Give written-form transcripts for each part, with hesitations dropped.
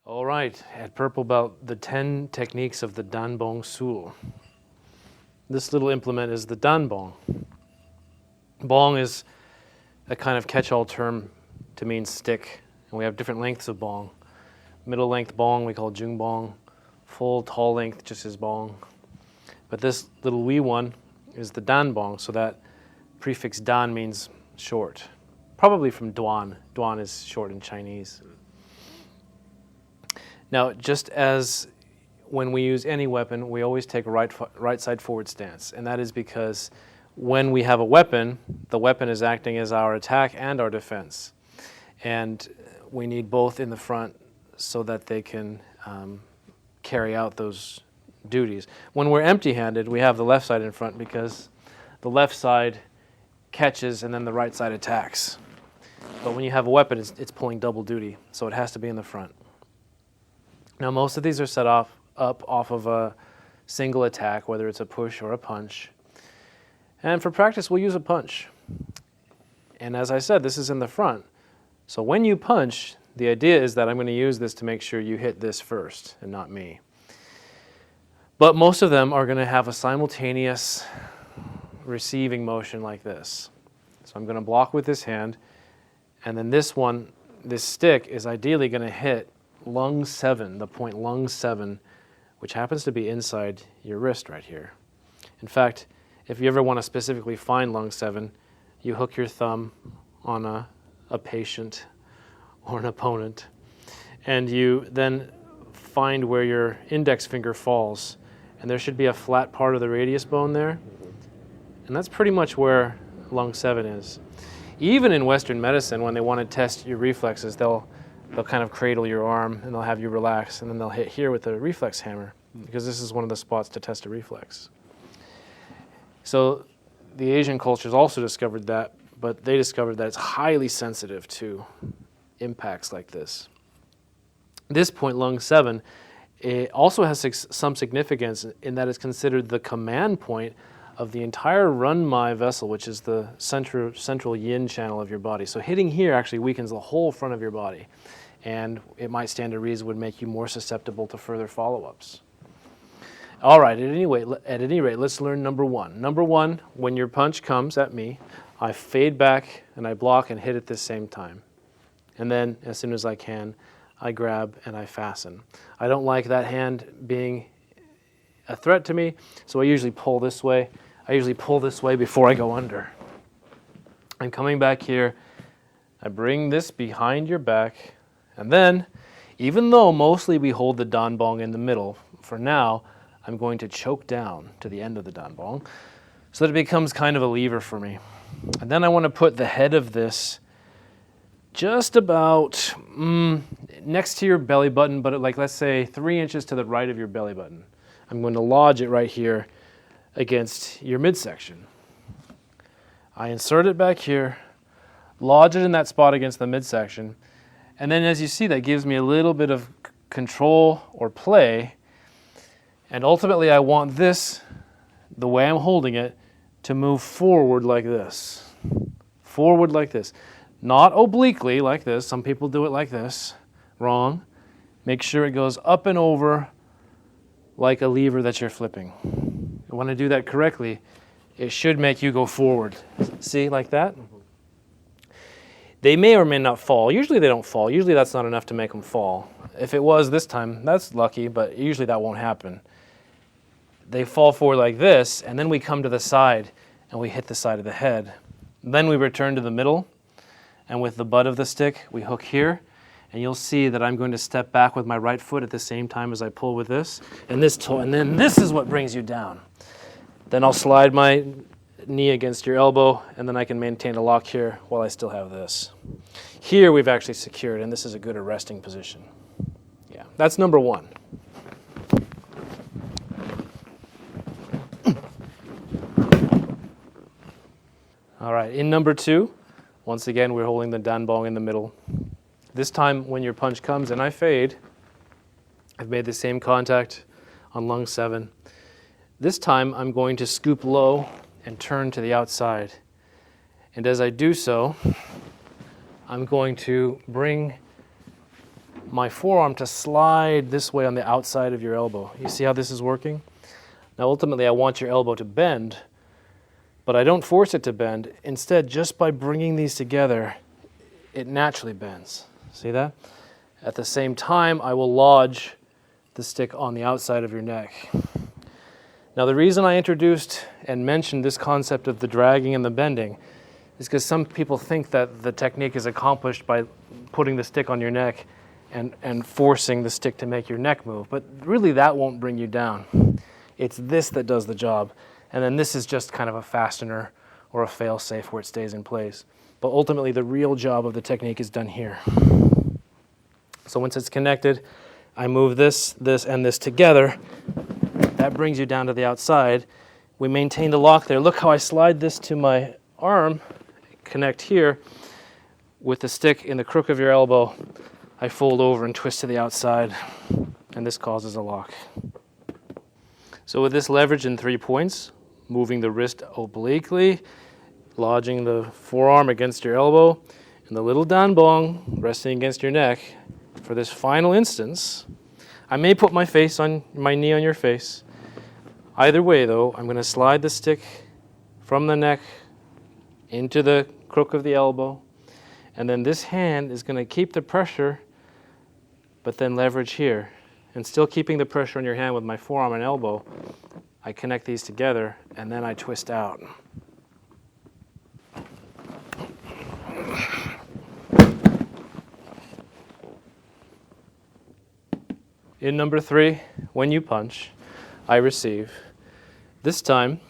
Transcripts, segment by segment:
All right, at Purple Belt, the 10 techniques of the Bong Sool. This little implement is the Bong. Bong is a kind of catch-all term to mean stick, and we have different lengths of bong. Middle length bong we call jung bong. Full tall length just is bong. But this little wee one is the bong, so that prefix dan means short. Probably from duan. Duan is short in Chinese. Now, just as when we use any weapon, we always take a right side forward stance, and that is because when we have a weapon, the weapon is acting as our attack and our defense. And we need both in the front so that they can carry out those duties. When we're empty-handed, we have the left side in front because the left side catches and then the right side attacks. But when you have a weapon, it's pulling double duty, so it has to be in the front. Now, most of these are set up off of a single attack, whether it's a push or a punch. And for practice, we'll use a punch. And as I said, this is in the front. So when you punch, the idea is that I'm going to use this to make sure you hit this first and not me. But most of them are going to have a simultaneous receiving motion like this. So I'm going to block with this hand, and then this one, this stick, is ideally going to hit lung 7, the point lung 7, which happens to be inside your wrist right here. In fact, if you ever want to specifically find lung 7, you hook your thumb on a patient or an opponent, and you then find where your index finger falls, and there should be a flat part of the radius bone there, and that's pretty much where lung 7 is. Even in Western medicine, when they want to test your reflexes, they'll kind of cradle your arm and they'll have you relax, and then they'll hit here with a reflex hammer because this is one of the spots to test a reflex. So the Asian cultures also discovered that, but they discovered that it's highly sensitive to impacts like this. This point, lung 7, it also has some significance in that it's considered the command point of the entire Runmai vessel, which is the central yin channel of your body. So hitting here actually weakens the whole front of your body, and it might stand to reason would make you more susceptible to further follow-ups. All right, at any rate, let's learn number one. Number one, when your punch comes at me, I fade back and I block and hit at the same time. And then, as soon as I can, I grab and I fasten. I don't like that hand being a threat to me, so I usually pull this way. I usually pull this way before I go under. I'm coming back here. I bring this behind your back, and then, even though mostly we hold the Bong in the middle, for now, I'm going to choke down to the end of the Bong so that it becomes kind of a lever for me. And then I want to put the head of this just about next to your belly button, but let's say 3 inches to the right of your belly button. I'm going to lodge it right here against your midsection. I insert it back here, lodge it in that spot against the midsection, and then as you see, that gives me a little bit of control or play, and ultimately I want this, the way I'm holding it, to move forward like this. Forward like this. Not obliquely like this. Some people do it like this. Wrong. Make sure it goes up and over like a lever that you're flipping. And when I do that correctly, it should make you go forward. See, like that? They may or may not fall. Usually they don't fall. Usually that's not enough to make them fall. If it was this time, that's lucky, but usually that won't happen. They fall forward like this, and then we come to the side, and we hit the side of the head. Then we return to the middle, and with the butt of the stick, we hook here, and you'll see that I'm going to step back with my right foot at the same time as I pull with this, and then this is what brings you down. Then I'll slide my knee against your elbow, and then I can maintain a lock here while I still have this. Here we've actually secured, and this is a good resting position. Yeah, that's number one. All right, in number two, once again, we're holding the Bong in the middle. This time, when your punch comes and I fade, I've made the same contact on lung 7. This time, I'm going to scoop low and turn to the outside. And as I do so, I'm going to bring my forearm to slide this way on the outside of your elbow. You see how this is working? Now ultimately I want your elbow to bend, but I don't force it to bend. Instead, just by bringing these together, it naturally bends. See that? At the same time, I will lodge the stick on the outside of your neck. Now the reason I introduced and mentioned this concept of the dragging and the bending is because some people think that the technique is accomplished by putting the stick on your neck and forcing the stick to make your neck move. But really that won't bring you down. It's this that does the job. And then this is just kind of a fastener or a fail-safe where it stays in place. But ultimately the real job of the technique is done here. So once it's connected, I move this, and this together. That brings you down to the outside. We maintain the lock there. Look how I slide this to my arm, connect here. With the stick in the crook of your elbow, I fold over and twist to the outside, and this causes a lock. So with this leverage in 3 points, moving the wrist obliquely, lodging the forearm against your elbow, and the little dan bong resting against your neck, for this final instance, I may put my knee on your face. Either way though, I'm going to slide the stick from the neck into the crook of the elbow, and then this hand is going to keep the pressure, but then leverage here. And still keeping the pressure on your hand with my forearm and elbow, I connect these together, and then I twist out. In number 3, when you punch, I receive. This time,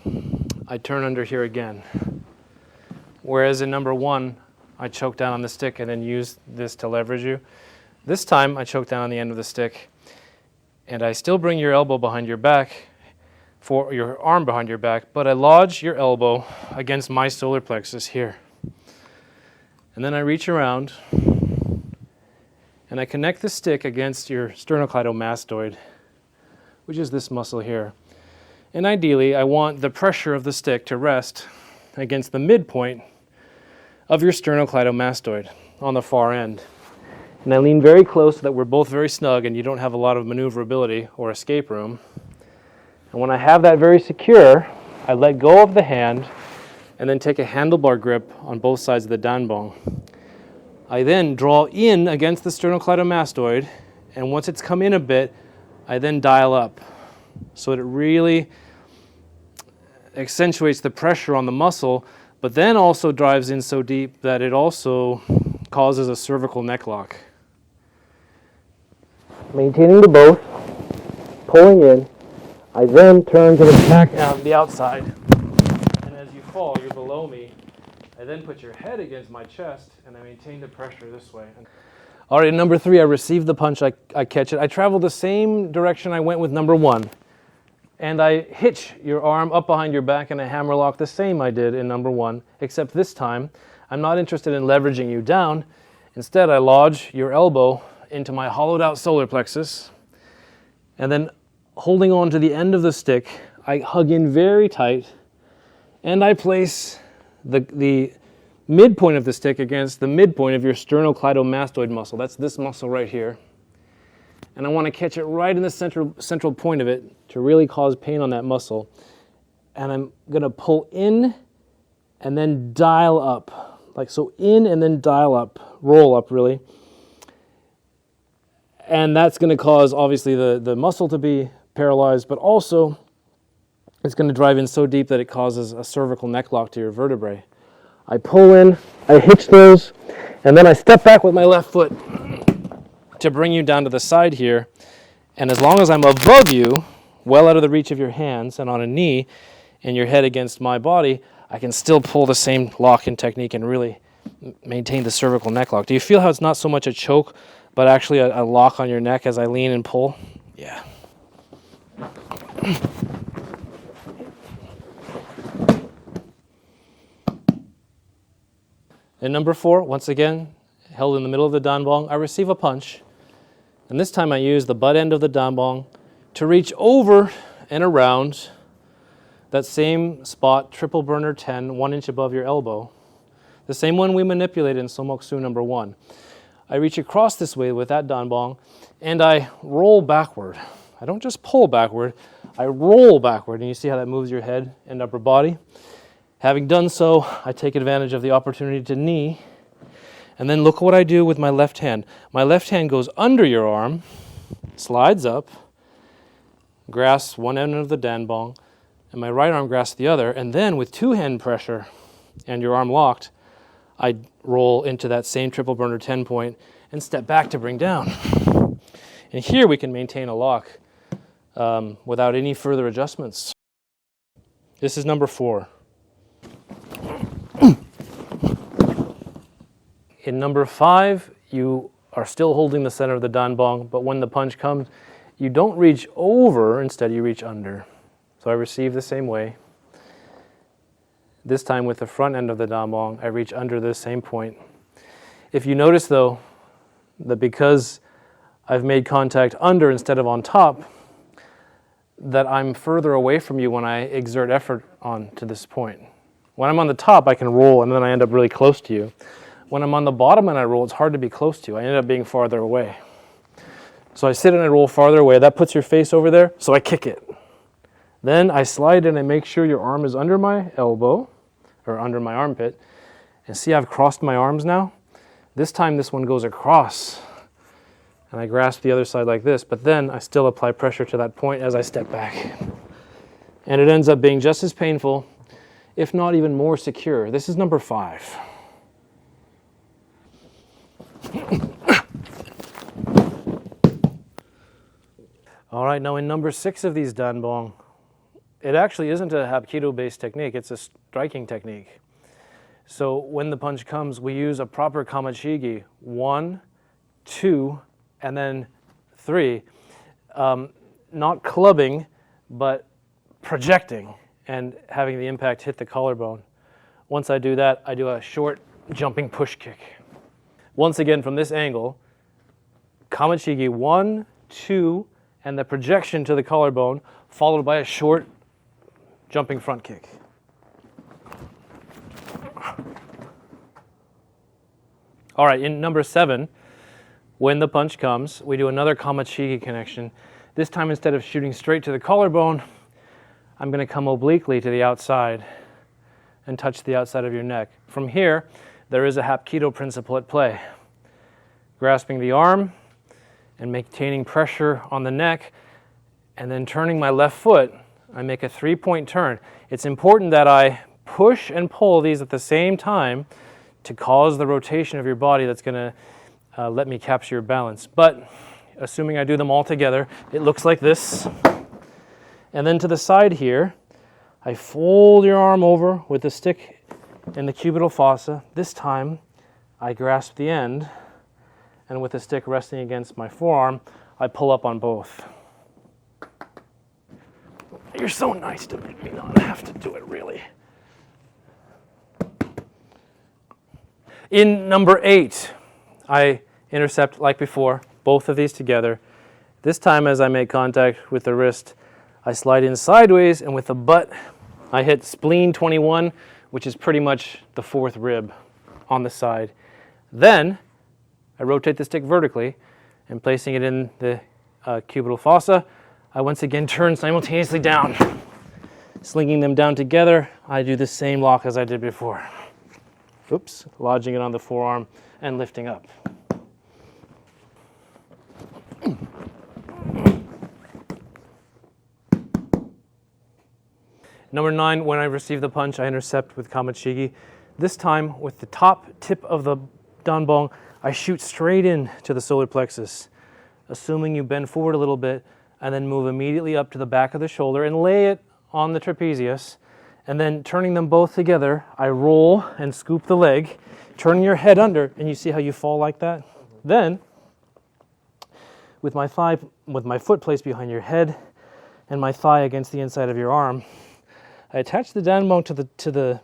I turn under here again. Whereas in number 1, I choke down on the stick and then use this to leverage you. This time, I choke down on the end of the stick, and I still bring your elbow behind your back, for your arm behind your back, but I lodge your elbow against my solar plexus here. And then I reach around, and I connect the stick against your sternocleidomastoid, which is this muscle here. And ideally, I want the pressure of the stick to rest against the midpoint of your sternocleidomastoid on the far end. And I lean very close so that we're both very snug and you don't have a lot of maneuverability or escape room. And when I have that very secure, I let go of the hand and then take a handlebar grip on both sides of the dan bong. I then draw in against the sternocleidomastoid, and once it's come in a bit, I then dial up so that it really accentuates the pressure on the muscle, but then also drives in so deep that it also causes a cervical neck lock. Maintaining the both, pulling in, I then turn to the back out the outside, and as you fall, you're below me. I then put your head against my chest, and I maintain the pressure this way. All right, number 3, I receive the punch, I catch it. I travel the same direction I went with number 1, and I hitch your arm up behind your back and I hammer lock the same I did in number 1, except this time, I'm not interested in leveraging you down. Instead, I lodge your elbow into my hollowed out solar plexus, and then holding on to the end of the stick, I hug in very tight, and I place the midpoint of the stick against the midpoint of your sternocleidomastoid muscle. That's this muscle right here. And I want to catch it right in the central point of it to really cause pain on that muscle. And I'm going to pull in and then dial up. Like so, in and then dial up, roll up really. And that's going to cause obviously the muscle to be paralyzed, but also it's going to drive in so deep that it causes a cervical neck lock to your vertebrae. I pull in, I hitch those, and then I step back with my left foot to bring you down to the side here. And as long as I'm above you, well out of the reach of your hands and on a knee, and your head against my body, I can still pull the same lock and technique and really maintain the cervical neck lock. Do you feel how it's not so much a choke, but actually a lock on your neck as I lean and pull? Yeah. And number 4, once again, held in the middle of the dan bong, I receive a punch. And this time I use the butt end of the dan bong to reach over and around that same spot, triple burner 10, 1 inch above your elbow. The same one we manipulated in Somoksu number 1. I reach across this way with that dan bong, and I roll backward. I don't just pull backward, I roll backward, and you see how that moves your head and upper body. Having done so, I take advantage of the opportunity to knee, and then look what I do with my left hand. My left hand goes under your arm, slides up, grasps one end of the dan bong, and my right arm grasps the other, and then with two-hand pressure and your arm locked, I roll into that same triple burner 10 point and step back to bring down. And here we can maintain a lock without any further adjustments. This is number 4. In number 5, you are still holding the center of the dan bong, but when the punch comes, you don't reach over, instead you reach under. So I receive the same way. This time with the front end of the dan bong, I reach under this same point. If you notice though, that because I've made contact under instead of on top, that I'm further away from you when I exert effort on to this point. When I'm on the top, I can roll and then I end up really close to you. When I'm on the bottom and I roll, it's hard to be close to you. I end up being farther away. So I sit and I roll farther away. That puts your face over there, so I kick it. Then I slide in and make sure your arm is under my elbow, or under my armpit. And see, I've crossed my arms now. This time this one goes across. And I grasp the other side like this, but then I still apply pressure to that point as I step back. And it ends up being just as painful, if not even more secure. This is number 5. All right, now in number 6 of these dan bong, it actually isn't a Hapkido-based technique, it's a striking technique. So when the punch comes, we use a proper kamachigi, 1, 2, and then 3. Not clubbing, but projecting and having the impact hit the collarbone. Once I do that, I do a short jumping push kick. Once again, from this angle, kamachigi 1, 2, and the projection to the collarbone, followed by a short jumping front kick. All right, in number 7, when the punch comes, we do another kamachigi connection. This time, instead of shooting straight to the collarbone, I'm going to come obliquely to the outside and touch the outside of your neck. From here, there is a Hapkido principle at play. Grasping the arm and maintaining pressure on the neck, and then turning my left foot, I make a 3-point turn. It's important that I push and pull these at the same time to cause the rotation of your body that's going to let me capture your balance. But assuming I do them all together, it looks like this. And then to the side here, I fold your arm over with the stick in the cubital fossa. This time, I grasp the end, and with the stick resting against my forearm, I pull up on both. You're so nice to make me not have to do it, really. In number 8, I intercept, like before, both of these together. This time, as I make contact with the wrist, I slide in sideways, and with the butt, I hit spleen 21, which is pretty much the 4th rib on the side. Then, I rotate the stick vertically, and placing it in the cubital fossa, I once again turn simultaneously down. Slinging them down together, I do the same lock as I did before. Oops, lodging it on the forearm and lifting up. Number 9, when I receive the punch, I intercept with kamachigi. This time, with the top tip of the dan bong, I shoot straight in to the solar plexus, assuming you bend forward a little bit, and then move immediately up to the back of the shoulder and lay it on the trapezius. And then turning them both together, I roll and scoop the leg, turning your head under, and you see how you fall like that? Then, with my foot placed behind your head and my thigh against the inside of your arm, I attach the dan bong to the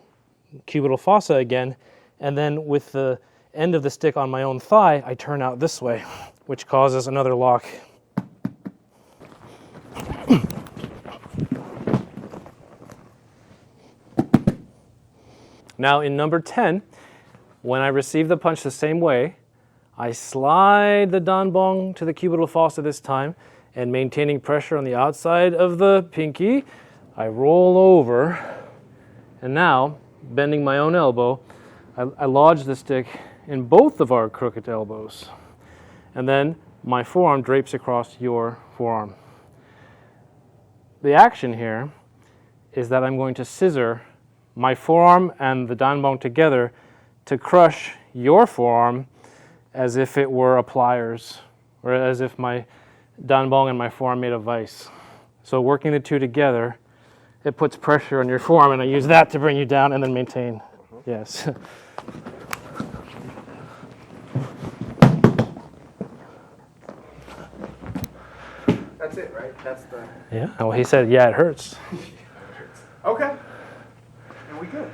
cubital fossa again, and then with the end of the stick on my own thigh, I turn out this way, which causes another lock. Now in number 10, when I receive the punch the same way, I slide the danbong to the cubital fossa this time, and maintaining pressure on the outside of the pinky, I roll over, and now, bending my own elbow, I lodge the stick in both of our crooked elbows. And then my forearm drapes across your forearm. The action here is that I'm going to scissor my forearm and the danbong together to crush your forearm as if it were a pliers, or as if my danbong and my forearm made a vise. So working the two together, it puts pressure on your forearm, and I use that to bring you down and then maintain. Yes. That's it, right? That's the... Yeah. Well, he said, yeah, it hurts. Okay. And we good.